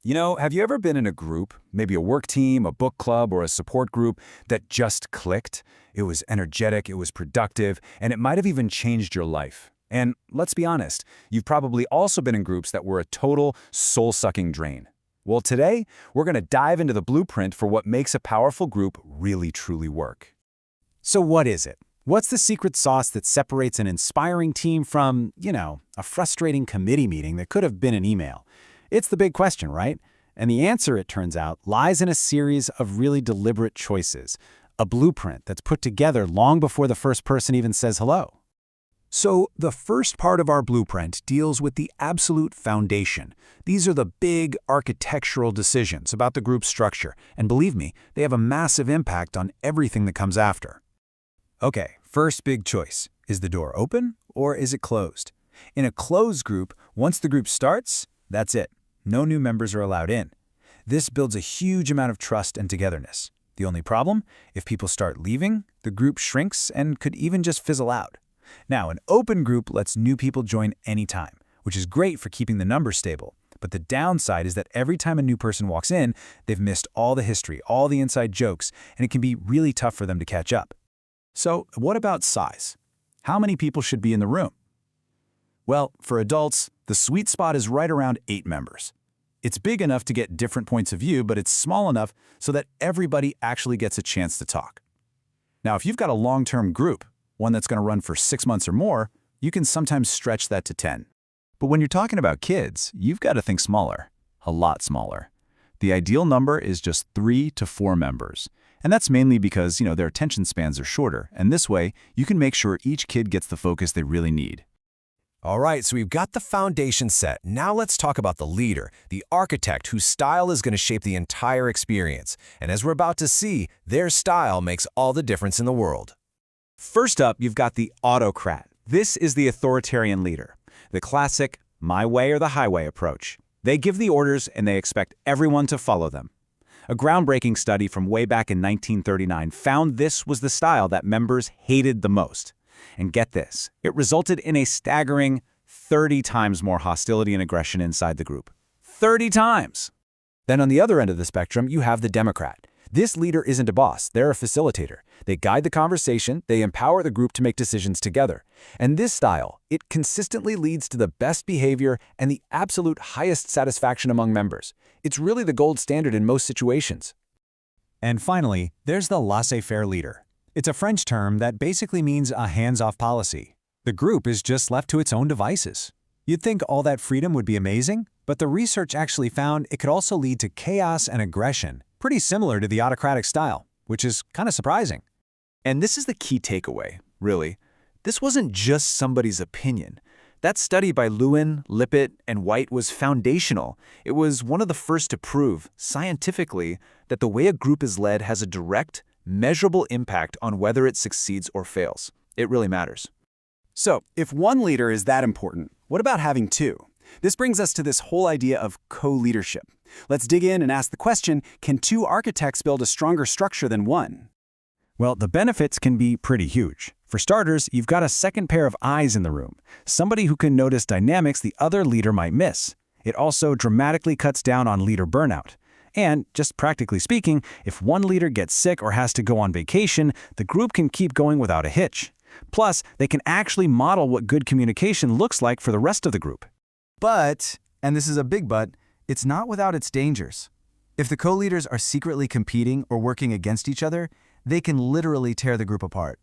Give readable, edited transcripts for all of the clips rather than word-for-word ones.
Have you ever been in a group, maybe a work team, a book club, or a support group that just clicked? It was energetic, it was productive, and it might have even changed your life. And let's be honest, you've probably also been in groups that were a total soul-sucking drain. Well, today, we're going to dive into the blueprint for what makes a powerful group really truly work. So what is it? What's the secret sauce that separates an inspiring team from, a frustrating committee meeting that could have been an email? It's the big question, right? And the answer, it turns out, lies in a series of really deliberate choices, a blueprint that's put together long before the first person even says hello. So the first part of our blueprint deals with the absolute foundation. These are the big architectural decisions about the group structure, and believe me, they have a massive impact on everything that comes after. Okay, first big choice. Is the door open or is it closed? In a closed group, once the group starts, that's it. No new members are allowed in. This builds a huge amount of trust and togetherness. The only problem? If people start leaving, the group shrinks and could even just fizzle out. Now, an open group lets new people join anytime, which is great for keeping the numbers stable. But the downside is that every time a new person walks in, they've missed all the history, all the inside jokes, and it can be really tough for them to catch up. So, what about size? How many people should be in the room? Well, for adults, the sweet spot is right around 8 members. It's big enough to get different points of view, but it's small enough so that everybody actually gets a chance to talk. Now, if you've got a long-term group, one that's going to run for 6 months or more, you can sometimes stretch that to 10. But when you're talking about kids, you've got to think smaller, a lot smaller. The ideal number is just 3 to 4 members. And that's mainly because, their attention spans are shorter, and this way, you can make sure each kid gets the focus they really need. All right, so we've got the foundation set. Now let's talk about the leader, the architect whose style is going to shape the entire experience. And as we're about to see, their style makes all the difference in the world. First up, you've got the autocrat. This is the authoritarian leader, the classic my way or the highway approach. They give the orders and they expect everyone to follow them. A groundbreaking study from way back in 1939 found this was the style that members hated the most. And get this, it resulted in a staggering 30 times more hostility and aggression inside the group. 30 times! Then on the other end of the spectrum, you have the Democrat. This leader isn't a boss, they're a facilitator. They guide the conversation, they empower the group to make decisions together. And this style, it consistently leads to the best behavior and the absolute highest satisfaction among members. It's really the gold standard in most situations. And finally, there's the laissez-faire leader. It's a French term that basically means a hands-off policy. The group is just left to its own devices. You'd think all that freedom would be amazing, but the research actually found it could also lead to chaos and aggression, pretty similar to the autocratic style, which is kind of surprising. And this is the key takeaway, really. This wasn't just somebody's opinion. That study by Lewin, Lippitt, and White was foundational. It was one of the first to prove, scientifically, that the way a group is led has a direct, measurable impact on whether it succeeds or fails. It really matters. So, if one leader is that important, what about having two? This brings us to this whole idea of co-leadership. Let's dig in and ask the question, can two architects build a stronger structure than one? Well, the benefits can be pretty huge. For starters, you've got a second pair of eyes in the room, somebody who can notice dynamics the other leader might miss. It also dramatically cuts down on leader burnout. And, just practically speaking, if one leader gets sick or has to go on vacation, the group can keep going without a hitch. Plus, they can actually model what good communication looks like for the rest of the group. But, and this is a big but, it's not without its dangers. If the co-leaders are secretly competing or working against each other, they can literally tear the group apart.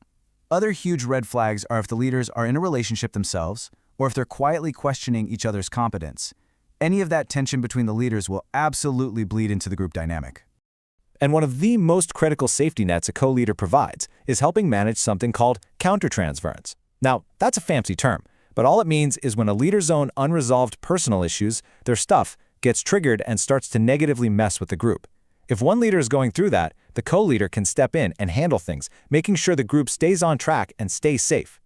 Other huge red flags are if the leaders are in a relationship themselves, or if they're quietly questioning each other's competence. Any of that tension between the leaders will absolutely bleed into the group dynamic. And one of the most critical safety nets a co-leader provides is helping manage something called countertransference. Now, that's a fancy term, but all it means is when a leader's own unresolved personal issues, their stuff, gets triggered and starts to negatively mess with the group. If one leader is going through that, the co-leader can step in and handle things, making sure the group stays on track and stays safe.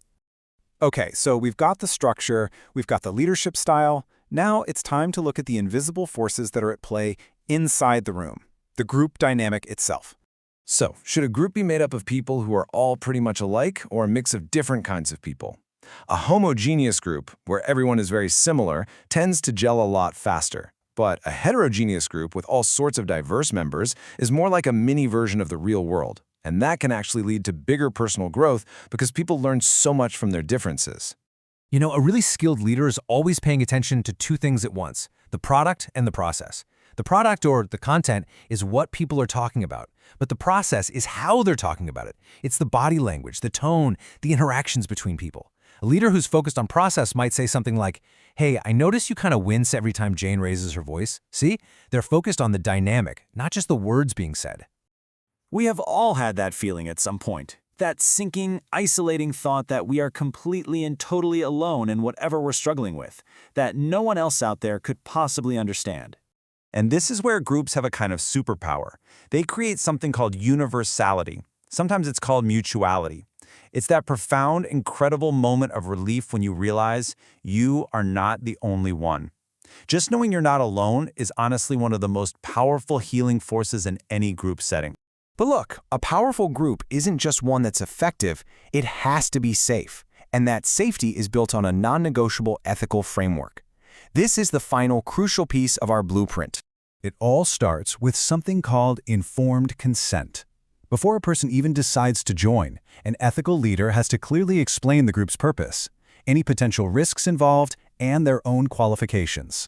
Okay, so we've got the structure, we've got the leadership style. Now it's time to look at the invisible forces that are at play inside the room, the group dynamic itself. So, should a group be made up of people who are all pretty much alike or a mix of different kinds of people? A homogeneous group, where everyone is very similar, tends to gel a lot faster. But a heterogeneous group with all sorts of diverse members is more like a mini version of the real world. And that can actually lead to bigger personal growth because people learn so much from their differences. You know, a really skilled leader is always paying attention to two things at once, the product and the process. The product, or the content, is what people are talking about, but the process is how they're talking about it. It's the body language, the tone, the interactions between people. A leader who's focused on process might say something like, "Hey, I notice you kind of wince every time Jane raises her voice." See? They're focused on the dynamic, not just the words being said. We have all had that feeling at some point. That sinking, isolating thought that we are completely and totally alone in whatever we're struggling with, that no one else out there could possibly understand. And this is where groups have a kind of superpower. They create something called universality. Sometimes it's called mutuality. It's that profound, incredible moment of relief when you realize you are not the only one. Just knowing you're not alone is honestly one of the most powerful healing forces in any group setting. But look, a powerful group isn't just one that's effective, it has to be safe. And that safety is built on a non-negotiable ethical framework. This is the final crucial piece of our blueprint. It all starts with something called informed consent. Before a person even decides to join, an ethical leader has to clearly explain the group's purpose, any potential risks involved, and their own qualifications.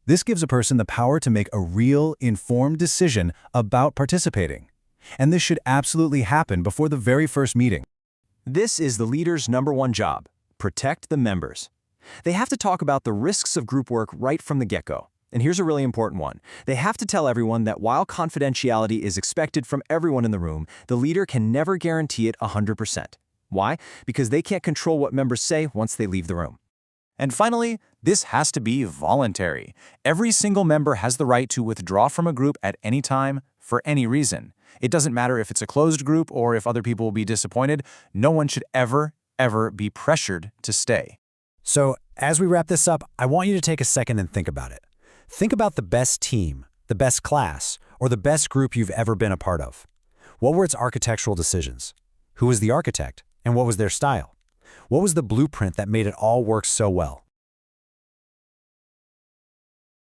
This gives a person the power to make a real, informed decision about participating. And this should absolutely happen before the very first meeting. This is the leader's #1 job: protect the members. They have to talk about the risks of group work right from the get-go. And here's a really important one. They have to tell everyone that while confidentiality is expected from everyone in the room, the leader can never guarantee it 100%. Why? Because they can't control what members say once they leave the room. And finally, this has to be voluntary. Every single member has the right to withdraw from a group at any time, for any reason. It doesn't matter if it's a closed group or if other people will be disappointed. No one should ever be pressured to stay. So, as we wrap this up, I want you to take a second and think about it. Think about the best team, the best class, or the best group you've ever been a part of. What were its architectural decisions? Who was the architect, and what was their style? What was the blueprint that made it all work so well?